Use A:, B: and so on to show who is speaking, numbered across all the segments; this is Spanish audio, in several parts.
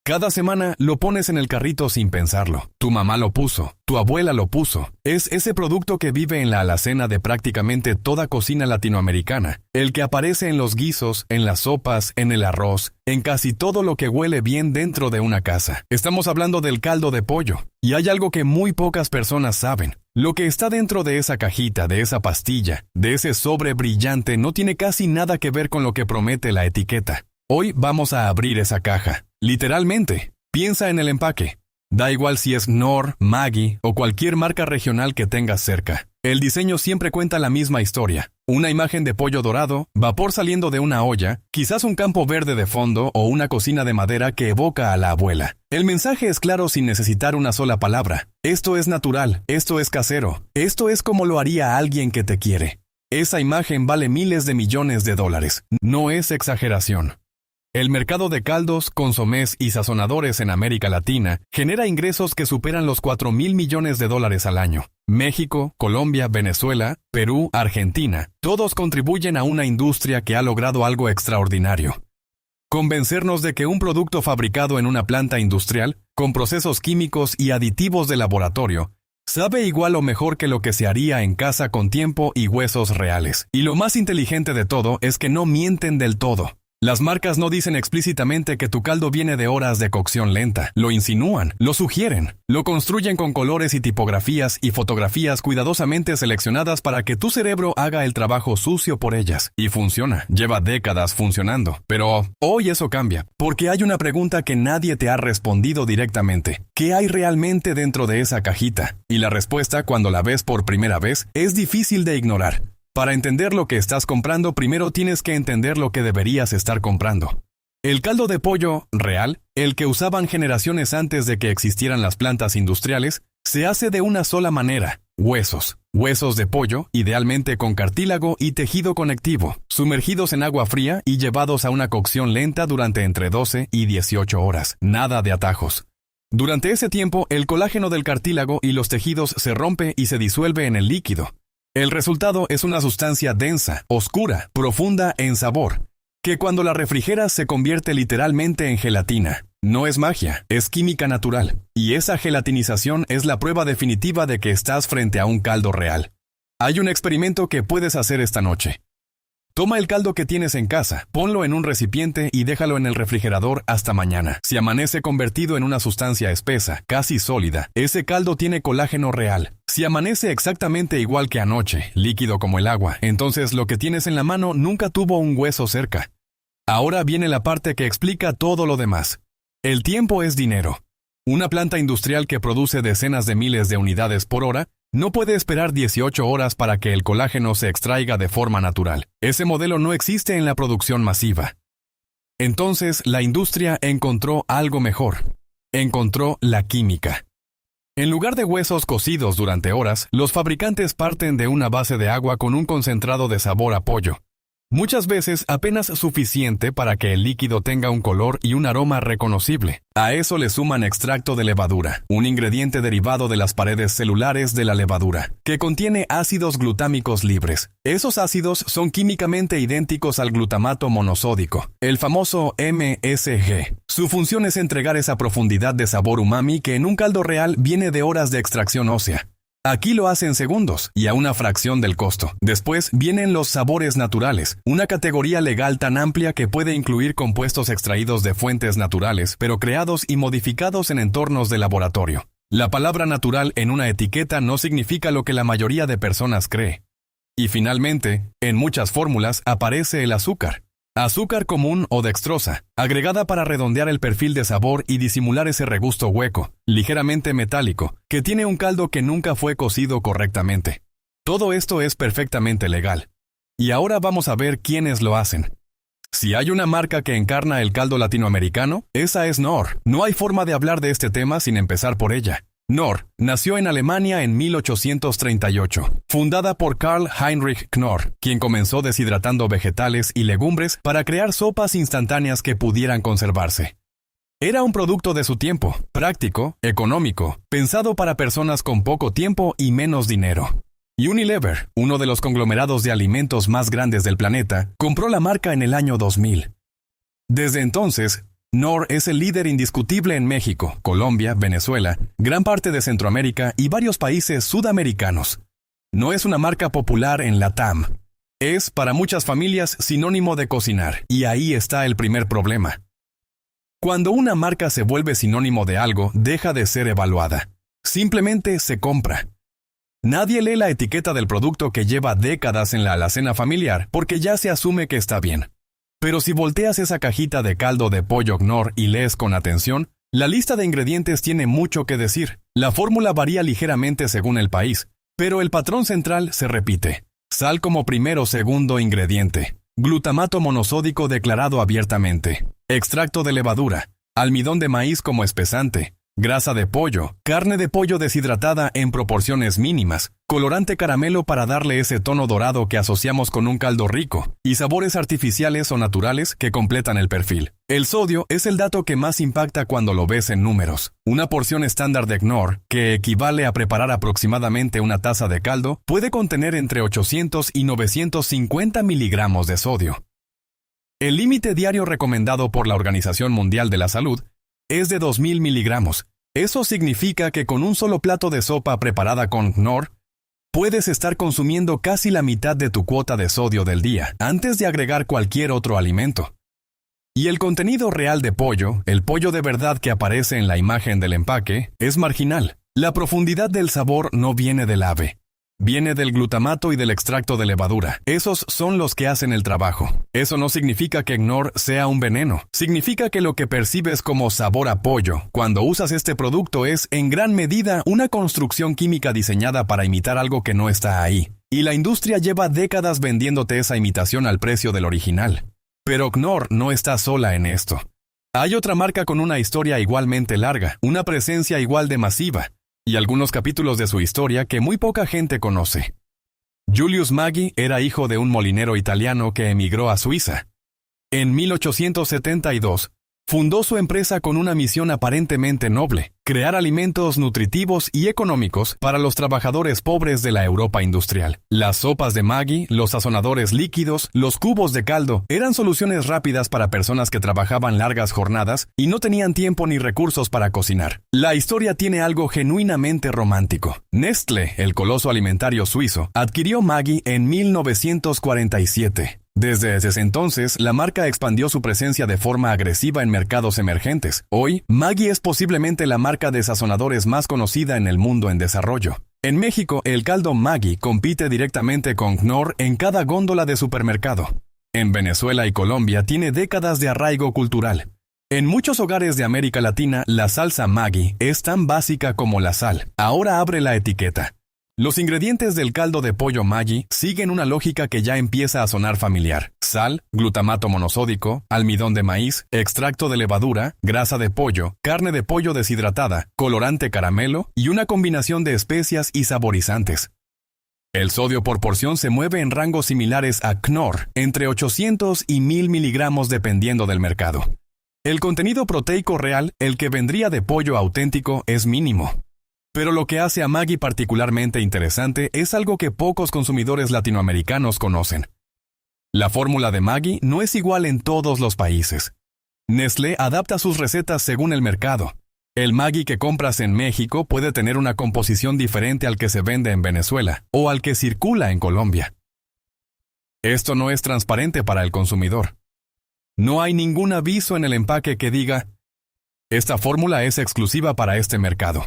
A: Cada semana lo pones en el carrito sin pensarlo. Tu mamá lo puso, tu abuela lo puso. Es ese producto que vive en la alacena de prácticamente toda cocina latinoamericana. El que aparece en los guisos, en las sopas, en el arroz, en casi todo lo que huele bien dentro de una casa. Estamos hablando del caldo de pollo. Y hay algo que muy pocas personas saben. Lo que está dentro de esa cajita, de esa pastilla, de ese sobre brillante no tiene casi nada que ver con lo que promete la etiqueta. Hoy vamos a abrir esa caja. Literalmente, piensa en el empaque. Da igual si es Knorr, Maggi o cualquier marca regional que tengas cerca. El diseño siempre cuenta la misma historia. Una imagen de pollo dorado, vapor saliendo de una olla, quizás un campo verde de fondo o una cocina de madera que evoca a la abuela. El mensaje es claro sin necesitar una sola palabra. Esto es natural, esto es casero, esto es como lo haría alguien que te quiere. Esa imagen vale miles de millones de dólares. No es exageración. El mercado de caldos, consomés y sazonadores en América Latina genera ingresos que superan los 4,000 millones de dólares al año. México, Colombia, Venezuela, Perú, Argentina, todos contribuyen a una industria que ha logrado algo extraordinario. Convencernos de que un producto fabricado en una planta industrial, con procesos químicos y aditivos de laboratorio, sabe igual o mejor que lo que se haría en casa con tiempo y huesos reales. Y lo más inteligente de todo es que no mienten del todo. Las marcas no dicen explícitamente que tu caldo viene de horas de cocción lenta. Lo insinúan, lo sugieren, lo construyen con colores y tipografías y fotografías cuidadosamente seleccionadas para que tu cerebro haga el trabajo sucio por ellas. Y funciona, lleva décadas funcionando. Pero hoy eso cambia, porque hay una pregunta que nadie te ha respondido directamente. ¿Qué hay realmente dentro de esa cajita? Y la respuesta, cuando la ves por primera vez, es difícil de ignorar. Para entender lo que estás comprando, primero tienes que entender lo que deberías estar comprando. El caldo de pollo real, el que usaban generaciones antes de que existieran las plantas industriales, se hace de una sola manera: huesos. Huesos de pollo, idealmente con cartílago y tejido conectivo, sumergidos en agua fría y llevados a una cocción lenta durante entre 12 y 18 horas. Nada de atajos. Durante ese tiempo, el colágeno del cartílago y los tejidos se rompe y se disuelve en el líquido. El resultado es una sustancia densa, oscura, profunda en sabor, que cuando la refrigeras se convierte literalmente en gelatina. No es magia, es química natural. Y esa gelatinización es la prueba definitiva de que estás frente a un caldo real. Hay un experimento que puedes hacer esta noche. Toma el caldo que tienes en casa, ponlo en un recipiente y déjalo en el refrigerador hasta mañana. Si amanece convertido en una sustancia espesa, casi sólida, ese caldo tiene colágeno real. Si amanece exactamente igual que anoche, líquido como el agua, entonces lo que tienes en la mano nunca tuvo un hueso cerca. Ahora viene la parte que explica todo lo demás. El tiempo es dinero. Una planta industrial que produce decenas de miles de unidades por hora no puede esperar 18 horas para que el colágeno se extraiga de forma natural. Ese modelo no existe en la producción masiva. Entonces, la industria encontró algo mejor. Encontró la química. En lugar de huesos cocidos durante horas, los fabricantes parten de una base de agua con un concentrado de sabor a pollo. Muchas veces apenas suficiente para que el líquido tenga un color y un aroma reconocible. A eso le suman extracto de levadura, un ingrediente derivado de las paredes celulares de la levadura, que contiene ácidos glutámicos libres. Esos ácidos son químicamente idénticos al glutamato monosódico, el famoso MSG. Su función es entregar esa profundidad de sabor umami que en un caldo real viene de horas de extracción ósea. Aquí lo hace en segundos y a una fracción del costo. Después vienen los sabores naturales, una categoría legal tan amplia que puede incluir compuestos extraídos de fuentes naturales, pero creados y modificados en entornos de laboratorio. La palabra natural en una etiqueta no significa lo que la mayoría de personas cree. Y finalmente, en muchas fórmulas aparece el azúcar. Azúcar común o dextrosa, agregada para redondear el perfil de sabor y disimular ese regusto hueco, ligeramente metálico, que tiene un caldo que nunca fue cocido correctamente. Todo esto es perfectamente legal. Y ahora vamos a ver quiénes lo hacen. Si hay una marca que encarna el caldo latinoamericano, esa es Knorr. No hay forma de hablar de este tema sin empezar por ella. Knorr nació en Alemania en 1838, fundada por Karl Heinrich Knorr, quien comenzó deshidratando vegetales y legumbres para crear sopas instantáneas que pudieran conservarse. Era un producto de su tiempo, práctico, económico, pensado para personas con poco tiempo y menos dinero. Unilever, uno de los conglomerados de alimentos más grandes del planeta, compró la marca en el año 2000. Desde entonces, Knorr es el líder indiscutible en México, Colombia, Venezuela, gran parte de Centroamérica y varios países sudamericanos. No es una marca popular en LATAM. Es, para muchas familias, sinónimo de cocinar, y ahí está el primer problema. Cuando una marca se vuelve sinónimo de algo, deja de ser evaluada. Simplemente se compra. Nadie lee la etiqueta del producto que lleva décadas en la alacena familiar porque ya se asume que está bien. Pero si volteas esa cajita de caldo de pollo Knorr y lees con atención, la lista de ingredientes tiene mucho que decir. La fórmula varía ligeramente según el país, pero el patrón central se repite. Sal como primero o segundo ingrediente. Glutamato monosódico declarado abiertamente. Extracto de levadura. Almidón de maíz como espesante. Grasa de pollo. Carne de pollo deshidratada en proporciones mínimas. Colorante caramelo para darle ese tono dorado que asociamos con un caldo rico. Y sabores artificiales o naturales que completan el perfil. El sodio es el dato que más impacta cuando lo ves en números. Una porción estándar de Knorr, que equivale a preparar aproximadamente una taza de caldo, puede contener entre 800 y 950 miligramos de sodio. El límite diario recomendado por la Organización Mundial de la Salud es de 2000 miligramos. Eso significa que con un solo plato de sopa preparada con Knorr, puedes estar consumiendo casi la mitad de tu cuota de sodio del día, antes de agregar cualquier otro alimento. Y el contenido real de pollo, el pollo de verdad que aparece en la imagen del empaque, es marginal. La profundidad del sabor no viene del ave. Viene del glutamato y del extracto de levadura. Esos son los que hacen el trabajo. Eso no significa que Knorr sea un veneno. Significa que lo que percibes como sabor a pollo cuando usas este producto es, en gran medida, una construcción química diseñada para imitar algo que no está ahí. Y la industria lleva décadas vendiéndote esa imitación al precio del original. Pero Knorr no está sola en esto. Hay otra marca con una historia igualmente larga, una presencia igual de masiva, y algunos capítulos de su historia que muy poca gente conoce. Julius Maggi era hijo de un molinero italiano que emigró a Suiza. En 1872, fundó su empresa con una misión aparentemente noble: crear alimentos nutritivos y económicos para los trabajadores pobres de la Europa industrial. Las sopas de Maggi, los sazonadores líquidos, los cubos de caldo, eran soluciones rápidas para personas que trabajaban largas jornadas y no tenían tiempo ni recursos para cocinar. La historia tiene algo genuinamente romántico. Nestlé, el coloso alimentario suizo, adquirió Maggi en 1947. Desde ese entonces, la marca expandió su presencia de forma agresiva en mercados emergentes. Hoy, Maggi es posiblemente la marca de sazonadores más conocida en el mundo en desarrollo. En México, el caldo Maggi compite directamente con Knorr en cada góndola de supermercado. En Venezuela y Colombia tiene décadas de arraigo cultural. En muchos hogares de América Latina, la salsa Maggi es tan básica como la sal. Ahora abre la etiqueta. Los ingredientes del caldo de pollo Maggi siguen una lógica que ya empieza a sonar familiar. Sal, glutamato monosódico, almidón de maíz, extracto de levadura, grasa de pollo, carne de pollo deshidratada, colorante caramelo y una combinación de especias y saborizantes. El sodio por porción se mueve en rangos similares a Knorr, entre 800 y 1000 miligramos dependiendo del mercado. El contenido proteico real, el que vendría de pollo auténtico, es mínimo. Pero lo que hace a Maggi particularmente interesante es algo que pocos consumidores latinoamericanos conocen. La fórmula de Maggi no es igual en todos los países. Nestlé adapta sus recetas según el mercado. El Maggi que compras en México puede tener una composición diferente al que se vende en Venezuela o al que circula en Colombia. Esto no es transparente para el consumidor. No hay ningún aviso en el empaque que diga: esta fórmula es exclusiva para este mercado.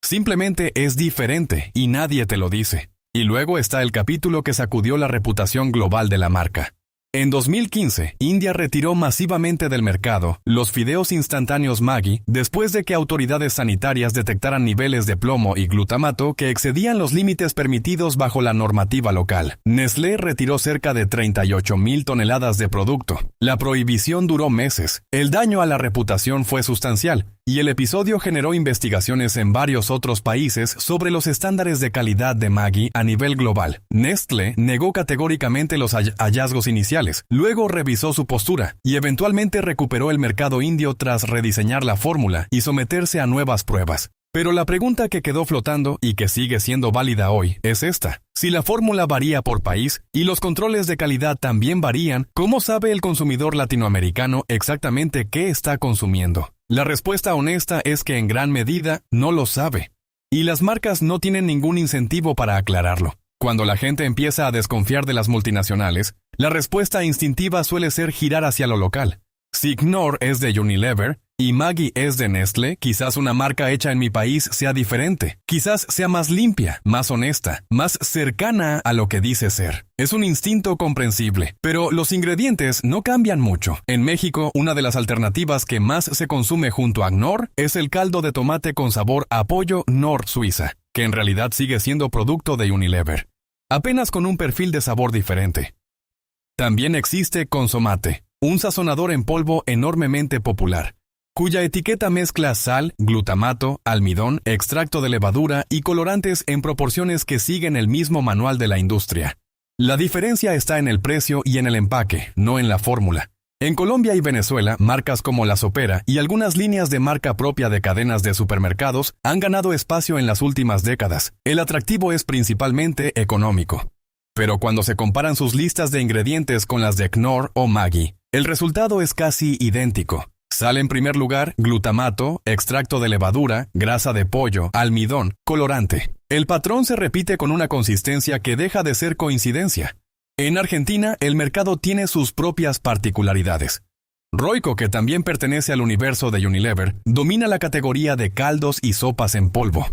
A: Simplemente es diferente y nadie te lo dice. Y luego está el capítulo que sacudió la reputación global de la marca. En 2015, India retiró masivamente del mercado los fideos instantáneos Maggi después de que autoridades sanitarias detectaran niveles de plomo y glutamato que excedían los límites permitidos bajo la normativa local. Nestlé retiró cerca de 38,000 toneladas de producto. La prohibición duró meses. El daño a la reputación fue sustancial, y el episodio generó investigaciones en varios otros países sobre los estándares de calidad de Maggi a nivel global. Nestlé negó categóricamente los hallazgos iniciales, luego revisó su postura y eventualmente recuperó el mercado indio tras rediseñar la fórmula y someterse a nuevas pruebas. Pero la pregunta que quedó flotando y que sigue siendo válida hoy es esta. Si la fórmula varía por país y los controles de calidad también varían, ¿cómo sabe el consumidor latinoamericano exactamente qué está consumiendo? La respuesta honesta es que en gran medida no lo sabe. Y las marcas no tienen ningún incentivo para aclararlo. Cuando la gente empieza a desconfiar de las multinacionales, la respuesta instintiva suele ser girar hacia lo local. Si Knorr es de Unilever y Maggi es de Nestlé, quizás una marca hecha en mi país sea diferente. Quizás sea más limpia, más honesta, más cercana a lo que dice ser. Es un instinto comprensible, pero los ingredientes no cambian mucho. En México, una de las alternativas que más se consume junto a Knorr es el caldo de tomate con sabor a pollo Knorr Suiza, que en realidad sigue siendo producto de Unilever, apenas con un perfil de sabor diferente. También existe Consomate, un sazonador en polvo enormemente popular, cuya etiqueta mezcla sal, glutamato, almidón, extracto de levadura y colorantes en proporciones que siguen el mismo manual de la industria. La diferencia está en el precio y en el empaque, no en la fórmula. En Colombia y Venezuela, marcas como La Sopera y algunas líneas de marca propia de cadenas de supermercados han ganado espacio en las últimas décadas. El atractivo es principalmente económico. Pero cuando se comparan sus listas de ingredientes con las de Knorr o Maggi, el resultado es casi idéntico. Sale en primer lugar glutamato, extracto de levadura, grasa de pollo, almidón, colorante. El patrón se repite con una consistencia que deja de ser coincidencia. En Argentina, el mercado tiene sus propias particularidades. Royco, que también pertenece al universo de Unilever, domina la categoría de caldos y sopas en polvo.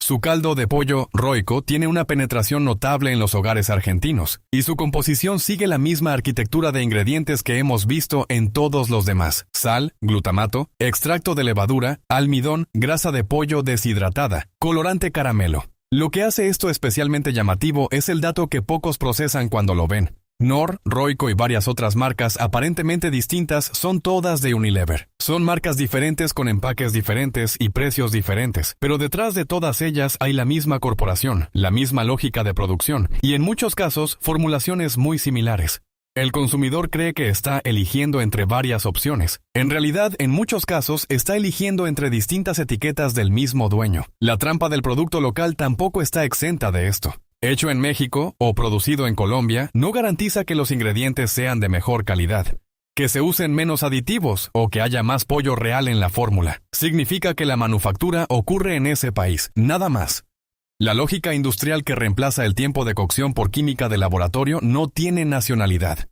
A: Su caldo de pollo Royco tiene una penetración notable en los hogares argentinos, y su composición sigue la misma arquitectura de ingredientes que hemos visto en todos los demás: sal, glutamato, extracto de levadura, almidón, grasa de pollo deshidratada, colorante caramelo. Lo que hace esto especialmente llamativo es el dato que pocos procesan cuando lo ven. Knorr, Royco y varias otras marcas aparentemente distintas son todas de Unilever. Son marcas diferentes con empaques diferentes y precios diferentes, pero detrás de todas ellas hay la misma corporación, la misma lógica de producción y en muchos casos formulaciones muy similares. El consumidor cree que está eligiendo entre varias opciones. En realidad, en muchos casos, está eligiendo entre distintas etiquetas del mismo dueño. La trampa del producto local tampoco está exenta de esto. Hecho en México o producido en Colombia no garantiza que los ingredientes sean de mejor calidad, que se usen menos aditivos o que haya más pollo real en la fórmula. Significa que la manufactura ocurre en ese país, nada más. La lógica industrial que reemplaza el tiempo de cocción por química de laboratorio no tiene nacionalidad.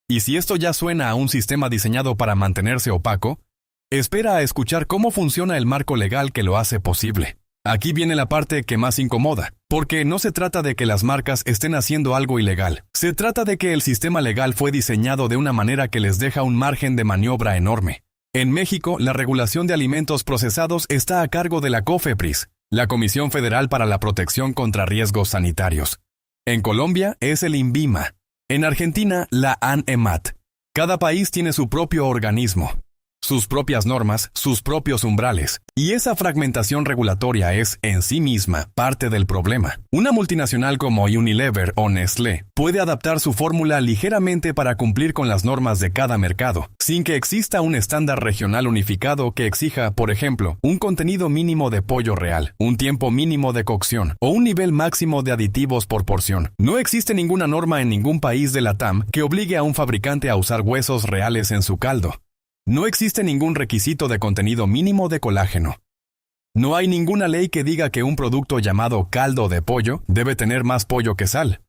A: Y si esto ya suena a un sistema diseñado para mantenerse opaco, espera a escuchar cómo funciona el marco legal que lo hace posible. Aquí viene la parte que más incomoda, porque no se trata de que las marcas estén haciendo algo ilegal. Se trata de que el sistema legal fue diseñado de una manera que les deja un margen de maniobra enorme. En México, la regulación de alimentos procesados está a cargo de la COFEPRIS, la Comisión Federal para la Protección contra Riesgos Sanitarios. En Colombia es el INVIMA. En Argentina, la ANEMAT. Cada país tiene su propio organismo, sus propias normas, sus propios umbrales. Y esa fragmentación regulatoria es, en sí misma, parte del problema. Una multinacional como Unilever o Nestlé puede adaptar su fórmula ligeramente para cumplir con las normas de cada mercado, sin que exista un estándar regional unificado que exija, por ejemplo, un contenido mínimo de pollo real, un tiempo mínimo de cocción o un nivel máximo de aditivos por porción. No existe ninguna norma en ningún país de la TAM que obligue a un fabricante a usar huesos reales en su caldo. No existe ningún requisito de contenido mínimo de colágeno. No hay ninguna ley que diga que un producto llamado caldo de pollo debe tener más pollo que sal.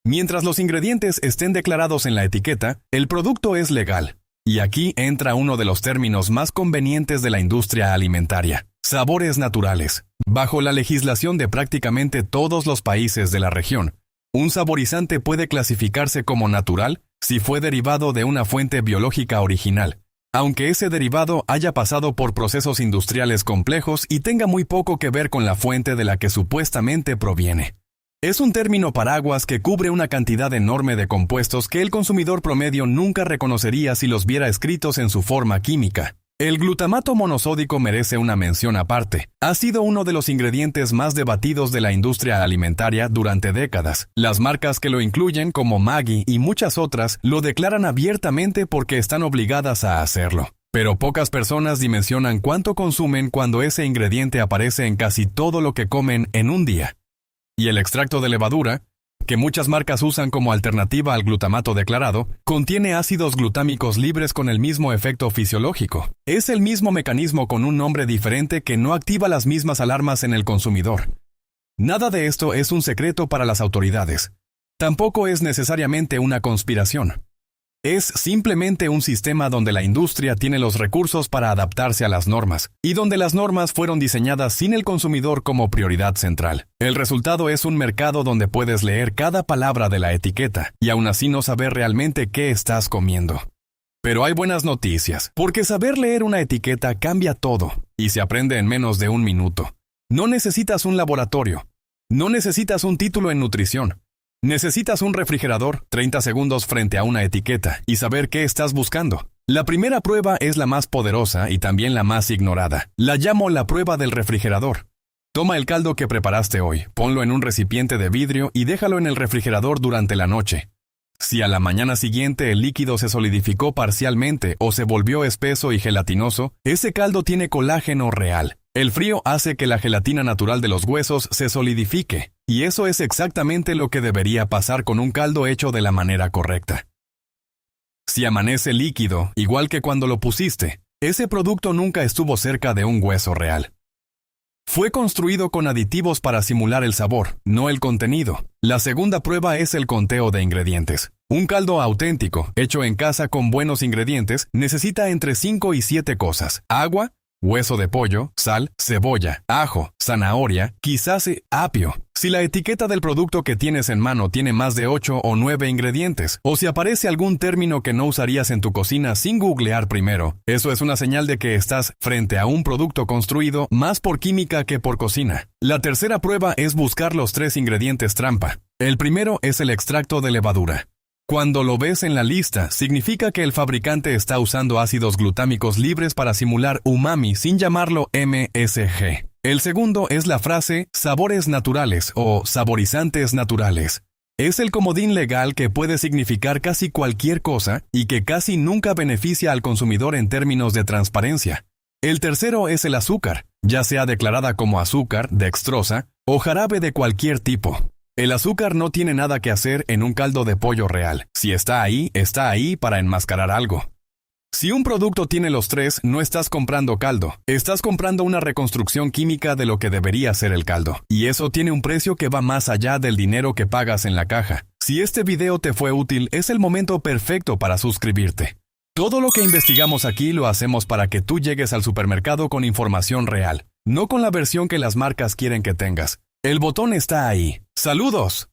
A: Mientras los ingredientes estén declarados en la etiqueta, el producto es legal. Y aquí entra uno de los términos más convenientes de la industria alimentaria: sabores naturales. Bajo la legislación de prácticamente todos los países de la región, un saborizante puede clasificarse como natural si fue derivado de una fuente biológica original, aunque ese derivado haya pasado por procesos industriales complejos y tenga muy poco que ver con la fuente de la que supuestamente proviene. Es un término paraguas que cubre una cantidad enorme de compuestos que el consumidor promedio nunca reconocería si los viera escritos en su forma química. El glutamato monosódico merece una mención aparte. Ha sido uno de los ingredientes más debatidos de la industria alimentaria durante décadas. Las marcas que lo incluyen, como Maggi y muchas otras, lo declaran abiertamente porque están obligadas a hacerlo. Pero pocas personas dimensionan cuánto consumen cuando ese ingrediente aparece en casi todo lo que comen en un día. Y el extracto de levadura, que muchas marcas usan como alternativa al glutamato declarado, contiene ácidos glutámicos libres con el mismo efecto fisiológico. Es el mismo mecanismo con un nombre diferente que no activa las mismas alarmas en el consumidor. Nada de esto es un secreto para las autoridades. Tampoco es necesariamente una conspiración. Es simplemente un sistema donde la industria tiene los recursos para adaptarse a las normas, y donde las normas fueron diseñadas sin el consumidor como prioridad central. El resultado es un mercado donde puedes leer cada palabra de la etiqueta, y aún así no saber realmente qué estás comiendo. Pero hay buenas noticias, porque saber leer una etiqueta cambia todo, y se aprende en menos de un minuto. No necesitas un laboratorio. No necesitas un título en nutrición. Necesitas un refrigerador, 30 segundos frente a una etiqueta y saber qué estás buscando. La primera prueba es la más poderosa y también la más ignorada. La llamo la prueba del refrigerador. Toma el caldo que preparaste hoy, ponlo en un recipiente de vidrio y déjalo en el refrigerador durante la noche. Si a la mañana siguiente el líquido se solidificó parcialmente o se volvió espeso y gelatinoso, ese caldo tiene colágeno real. El frío hace que la gelatina natural de los huesos se solidifique, y eso es exactamente lo que debería pasar con un caldo hecho de la manera correcta. Si amanece líquido, igual que cuando lo pusiste, ese producto nunca estuvo cerca de un hueso real. Fue construido con aditivos para simular el sabor, no el contenido. La segunda prueba es el conteo de ingredientes. Un caldo auténtico, hecho en casa con buenos ingredientes, necesita entre 5 y 7 cosas: agua, hueso de pollo, sal, cebolla, ajo, zanahoria, quizás apio. Si la etiqueta del producto que tienes en mano tiene más de 8 o 9 ingredientes, o si aparece algún término que no usarías en tu cocina sin googlear primero, eso es una señal de que estás frente a un producto construido más por química que por cocina. La tercera prueba es buscar los 3 ingredientes trampa. El primero es el extracto de levadura. Cuando lo ves en la lista, significa que el fabricante está usando ácidos glutámicos libres para simular umami sin llamarlo MSG. El segundo es la frase sabores naturales o saborizantes naturales. Es el comodín legal que puede significar casi cualquier cosa y que casi nunca beneficia al consumidor en términos de transparencia. El tercero es el azúcar, ya sea declarada como azúcar, dextrosa o jarabe de cualquier tipo. El azúcar no tiene nada que hacer en un caldo de pollo real. Si está ahí para enmascarar algo. Si un producto tiene los 3, no estás comprando caldo. Estás comprando una reconstrucción química de lo que debería ser el caldo. Y eso tiene un precio que va más allá del dinero que pagas en la caja. Si este video te fue útil, es el momento perfecto para suscribirte. Todo lo que investigamos aquí lo hacemos para que tú llegues al supermercado con información real, no con la versión que las marcas quieren que tengas. El botón está ahí. ¡Saludos!